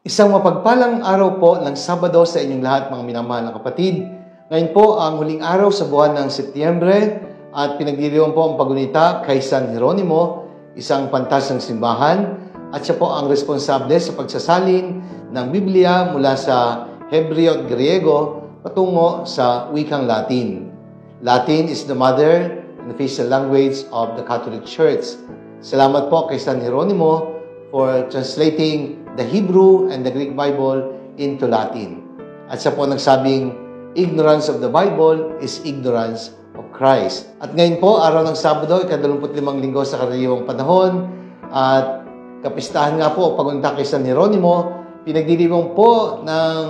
Isang mapagpalang araw po ng Sabado sa inyong lahat, mga minamahal na kapatid. Ngayon po ang huling araw sa buwan ng Setyembre at pinagdiriwang po ang pagunita kay San Jeronimo, isang pantas ng simbahan, at siya po ang responsable sa pagsasalin ng Biblia mula sa Hebreo at Griego patungo sa wikang Latin. Latin is the mother and official language of the Catholic Church. Salamat po kay San Jeronimo for translating the Hebrew and the Greek Bible into Latin. At siya po nagsabing, ignorance of the Bible is ignorance of Christ. At ngayon po, araw ng Sabado, ika-25 linggo sa karaniwang panahon, at kapistahan nga po, pagunta kay San Jeronimo, pinagdiriwang po ng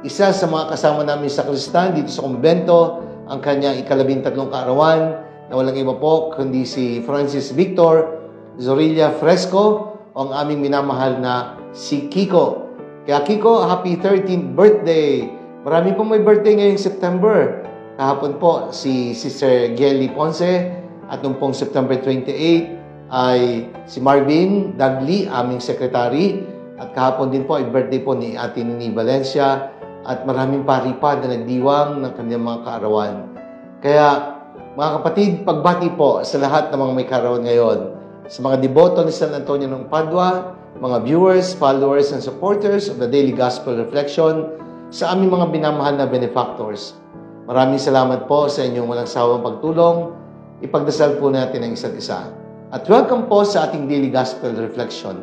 isa sa mga kasama namin sa Kristan dito sa kumbento, ang kanyang ika-13 kaarawan, na walang iba po, kundi si Francis Victor Zorilla Fresco, ang aming minamahal na si Kiko. Kaya Kiko, happy 13th birthday! Marami pong may birthday ngayong September. Kahapon po si Sister Gelly Ponce at noong pong September 28 ay si Marvin Dagli, aming secretary. At kahapon din po ay birthday po ni Ate Nini Valencia at maraming paripad na nagdiwang ng kanyang mga kaarawan. Kaya mga kapatid, pagbati po sa lahat ng mga may kaarawan ngayon, sa mga deboto ni San Antonio ng Padua, mga viewers, followers, and supporters of the Daily Gospel Reflection, sa aming mga binamahal na benefactors. Maraming salamat po sa inyong walang sawang pagtulong. Ipagdasal po natin ang isa't isa. At welcome po sa ating Daily Gospel Reflection.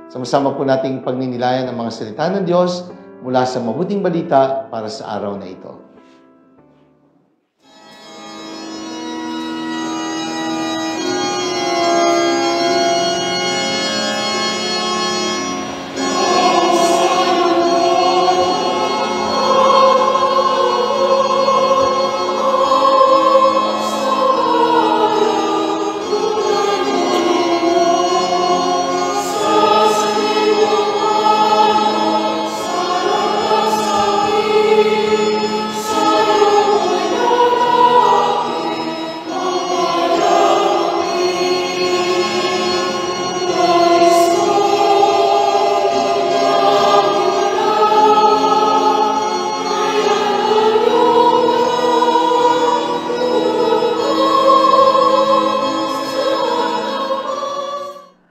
Sama-sama po nating pagninilayan ang mga salita ng Diyos mula sa mabuting balita para sa araw na ito.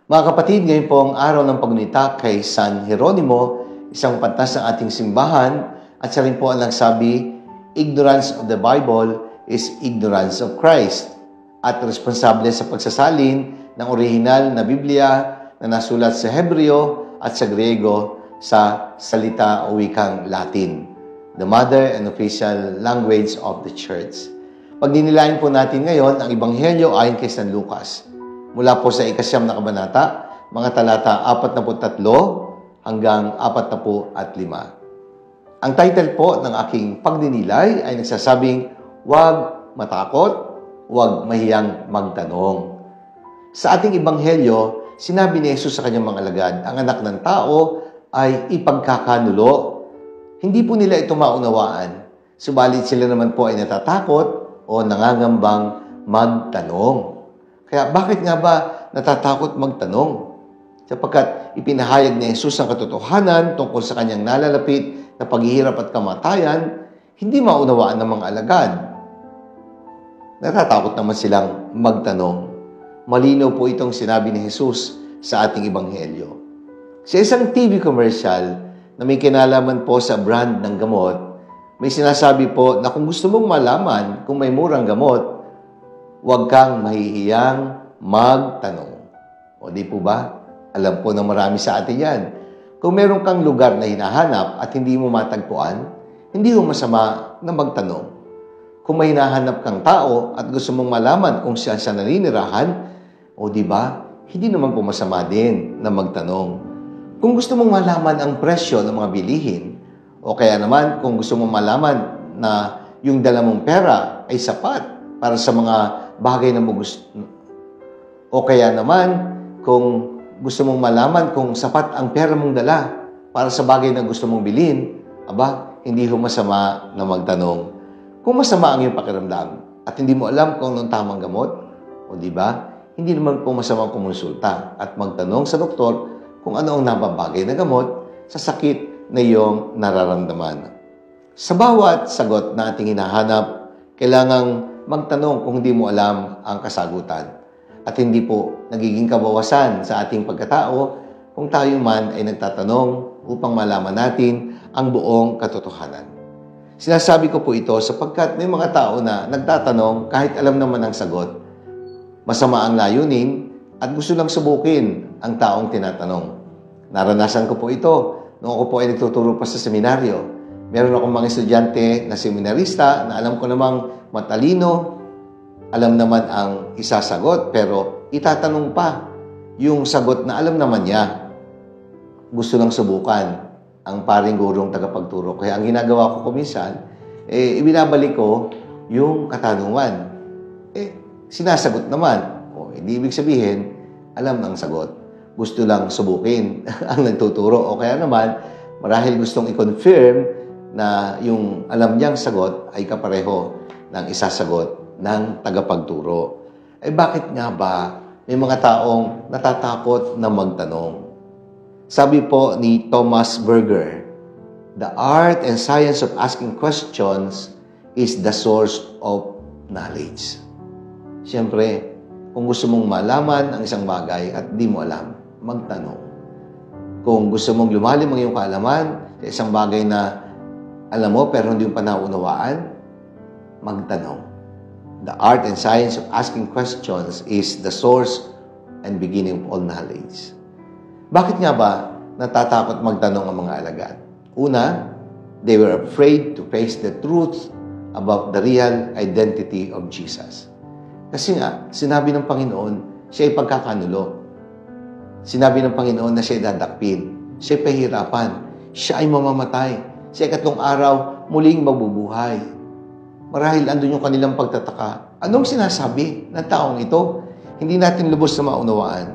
Mga kapatid, ngayon po ang araw ng pagunita kay San Jeronimo, isang pantas ng ating simbahan, at siya rin po ang nagsabi, ignorance of the Bible is ignorance of Christ, at responsable sa pagsasalin ng orihinal na Biblia na nasulat sa Hebreo at sa Griego sa salita o wikang Latin, the mother and official language of the Church. Pagdinilayan po natin ngayon ang Ebanghelyo ayon kay San Lucas. Mula po sa ikasyam na kabanata, mga talata 43 hanggang 45. Ang title po ng aking pagdinilay ay nagsasabing, huwag matakot, huwag mahiyang magtanong. Sa ating Ebanghelyo, sinabi ni Jesus sa kanyang mga alagad, ang anak ng tao ay ipagkakanulo. Hindi po nila ito maunawaan, subalit sila naman po ay natatakot o nangangambang magtanong. Kaya bakit nga ba natatakot magtanong? Sapagkat ipinahayag ni Jesus ang katotohanan tungkol sa kanyang nalalapit na paghihirap at kamatayan, hindi maunawaan ng mga alagad. Natatakot naman silang magtanong. Malinaw po itong sinabi ni Jesus sa ating Ebanghelyo. Sa isang TV commercial na may kinalaman po sa brand ng gamot, may sinasabi po na kung gusto mong malaman kung may murang gamot, huwag kang mahihiyang magtanong. O di po ba? Alam po ng marami sa atin yan. Kung meron kang lugar na hinahanap at hindi mo matagpuan, hindi mo masama na magtanong. Kung may hinahanap kang tao at gusto mong malaman kung siya naninirahan, o di ba? Hindi naman po masama din na magtanong. Kung gusto mong malaman ang presyo ng mga bilihin, o kaya naman kung gusto mong malaman na yung dala mong pera ay sapat para sa mga bagay na mo gusto. O kaya naman, kung gusto mong malaman kung sapat ang pera mong dala para sa bagay na gusto mong bilhin, aba, hindi ho masama na magtanong. Kung masama ang iyong pakiramdam at hindi mo alam kung anong tamang gamot, o di ba, hindi naman po masama kumonsulta at magtanong sa doktor kung ano ang nababagay na gamot sa sakit na iyong nararamdaman. Sa bawat sagot na ating hinahanap, kailangang magtanong kung hindi mo alam ang kasagutan. At hindi po nagiging kabawasan sa ating pagkatao kung tayo man ay nagtatanong upang malaman natin ang buong katotohanan. Sinasabi ko po ito sapagkat may mga tao na nagtatanong kahit alam naman ang sagot. Masama ang layunin at gusto lang subukin ang taong tinatanong. Naranasan ko po ito noong ako po ay nagtuturo pa sa seminaryo. Meron akong mga estudyante na seminarista na alam ko namang matalino, alam naman ang isasagot, pero itatanong pa yung sagot na alam naman niya. Gusto lang subukan ang paring gurong tagapagturo. Kaya ang ginagawa ko kuminsan, ibinabalik ko yung katanungan. Sinasagot naman. Hindi ibig sabihin, alam ng sagot. Gusto lang subukin ang nagtuturo. O kaya naman, marahil gustong i-confirm na yung alam niyang sagot ay kapareho ng isasagot ng tagapagturo. Bakit nga ba may mga taong natatakot na magtanong? Sabi po ni Thomas Berger, "The art and science of asking questions is the source of knowledge." Siyempre, kung gusto mong malaman ang isang bagay at di mo alam, magtanong. Kung gusto mong lumalim ang iyong kaalaman sa isang bagay na alam mo pero hindi mo pa naunawaan, magtanong. The art and science of asking questions is the source and beginning of all knowledge. Bakit nga ba natatakot magtanong ang mga alagad? Una, they were afraid to face the truth about the real identity of Jesus. Kasi nga, sinabi ng Panginoon, siya ay pagkakanulo. Sinabi ng Panginoon na siya ay dadakpin. Siya ay pahirapan. Siya ay mamamatay. Sa ikatlong araw, muling mabubuhay. Marahil andun yung kanilang pagtataka. Anong sinasabi ng taong ito? Hindi natin lubos na maunawaan.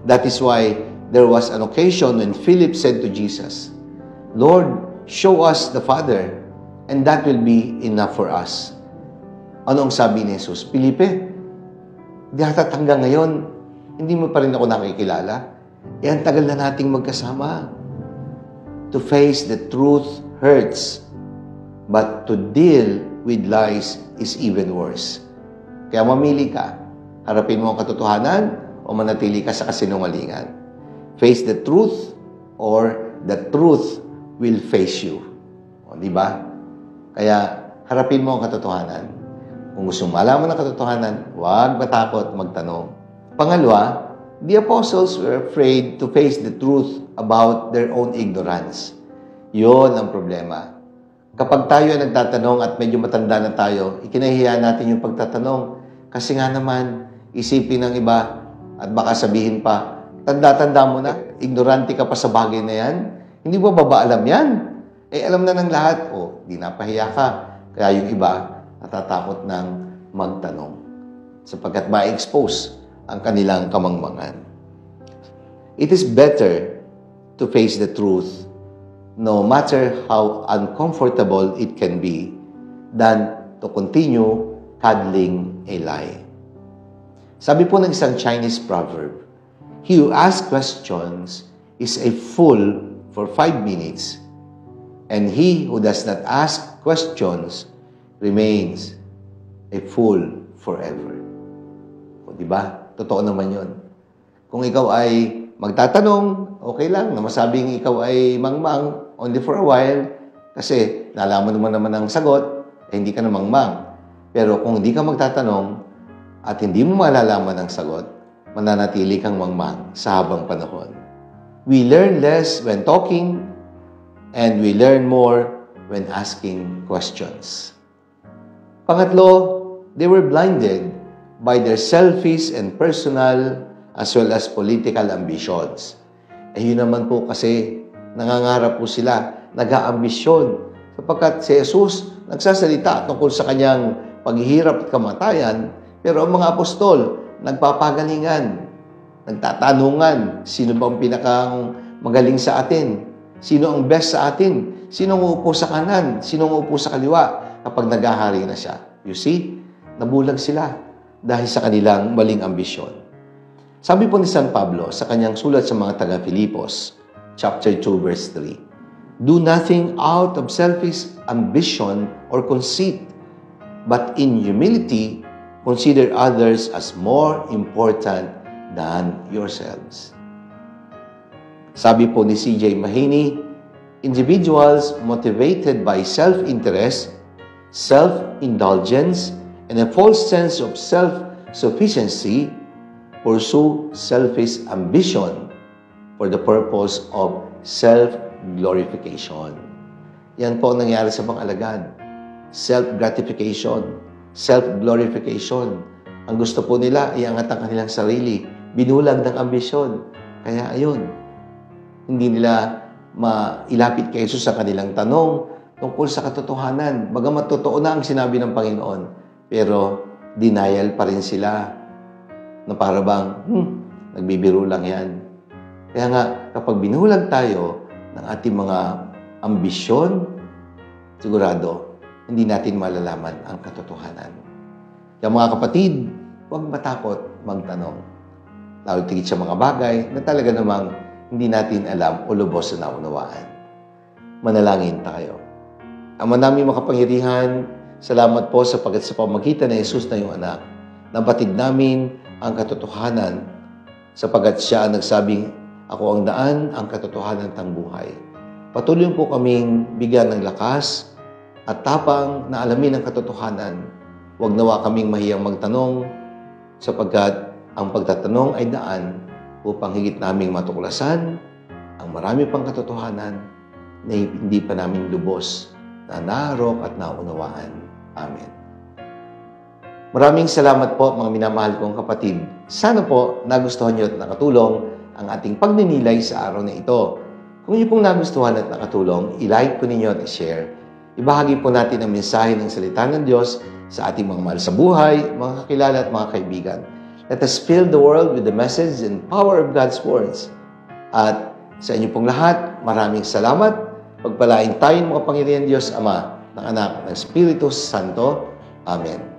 That is why there was an occasion when Philip said to Jesus, "Lord, show us the Father, and that will be enough for us." Anong sabi ni Jesus? "Filipe, di hata't hanggang ngayon, hindi mo pa rin ako nakikilala. Ang tagal na nating magkasama. To face the truth hurts, but to deal with lies is even worse." Kaya mamili ka. Harapin mo ang katotohanan o manatili ka sa kasinungalingan. Face the truth or the truth will face you. Di ba? Kaya harapin mo ang katotohanan. Kung gusto malaman ang katotohanan, huwag matakot magtanong. Pangalawa, the apostles were afraid to face the truth about their own ignorance. Yun ang problema. Kapag tayo ay nagtatanong at medyo matanda na tayo, ikinahiya natin yung pagtatanong. Kasi nga naman, isipin ng iba at baka sabihin pa, tanda-tanda mo na, ignorante ka pa sa bagay na yan. Hindi mo ba alam yan? Alam na ng lahat. Di napahiya ka. Kaya yung iba, natatakot ng magtanong. Sapagkat ma-expose ang kanilang kamangmangan. It is better to face the truth, no matter how uncomfortable it can be, than to continue cuddling a lie. Sabi po ng isang Chinese proverb, "He who asks questions is a fool for 5 minutes, and he who does not ask questions remains a fool forever." Diba? Totoo naman yun. Kung ikaw ay magtatanong, okay lang na masabing ikaw ay mangmang only for a while kasi nalaman mo naman ang sagot, hindi ka na mangmang. Pero kung hindi ka magtatanong at hindi mo malalaman ang sagot, mananatili kang mangmang sa habang panahon. We learn less when talking and we learn more when asking questions. Pangatlo, they were blinded by their selfish and personal as well as political ambitions. Yun naman po kasi nangangarap po sila, nag-aambisyon. Sapagkat si Jesus nagsasalita tungkol sa kanyang paghihirap at kamatayan, pero ang mga apostol nagpapagalingan, nagtatanungan, sino ba ang pinakang magaling sa atin? Sino ang best sa atin? Sino ang uupo sa kanan? Sino ang uupo sa kaliwa kapag naghahari na siya? You see, nabulag sila dahil sa kanilang maling ambisyon. Sabi po ni San Pablo sa kanyang sulat sa mga taga-Filipos, chapter 2, verse 3. Do nothing out of selfish ambition or conceit, but in humility, consider others as more important than yourselves. Sabi po ni C.J. Mahaney, individuals motivated by self-interest, self-indulgence, and a false sense of self-sufficiency pursue selfish ambition for the purpose of self-glorification. Yan po ang nangyari sa mga alagad. Self-gratification, self-glorification. Ang gusto po nila, iangat ang kanilang sarili. Binulag ng ambisyon. Kaya ayun, hindi nila mailapit kay Jesus sa kanilang tanong tungkol sa katotohanan. Bagamat totoo na ang sinabi ng Panginoon, pero denial pa rin sila na para bang, nagbibiro lang yan. Kaya nga, kapag binulag tayo ng ating mga ambisyon, sigurado, hindi natin malalaman ang katotohanan. Kaya mga kapatid, huwag matakot magtanong. Lalo tigit sa mga bagay na talaga namang hindi natin alam o lubos na naunawaan. Manalangin tayo. Ama namin makapangyarihan, salamat po sapagkat sa pamagitan ng Jesus na iyong anak, nabatid namin ang katotohanan sapagkat siya ang nagsabing, ako ang daan, ang katotohanan at ang buhay. Patuloy po kaming bigyan ng lakas at tapang na alamin ang katotohanan. Huwag nawa kaming mahiyang magtanong sapagkat ang pagtatanong ay daan upang higit naming matuklasan ang marami pang katotohanan na hindi pa namin lubos na naharap at naunawaan. Amen. Maraming salamat po mga minamahal kong kapatid. Sana po nagustuhan niyo at nakatulong ang ating pagninilay sa araw na ito. Kung niyo pong nagustuhan at nakatulong, i-like po ninyo at i-share. Ibahagi po natin ang mensahe ng salita ng Diyos sa ating mga mahal sa buhay, mga kakilala at mga kaibigan. Let us fill the world with the message and power of God's words. At sa inyo pong lahat, maraming salamat. Pagpalain tayong mga Panginoon Diyos Ama, ng Anak, ng Espiritu Santo. Amen.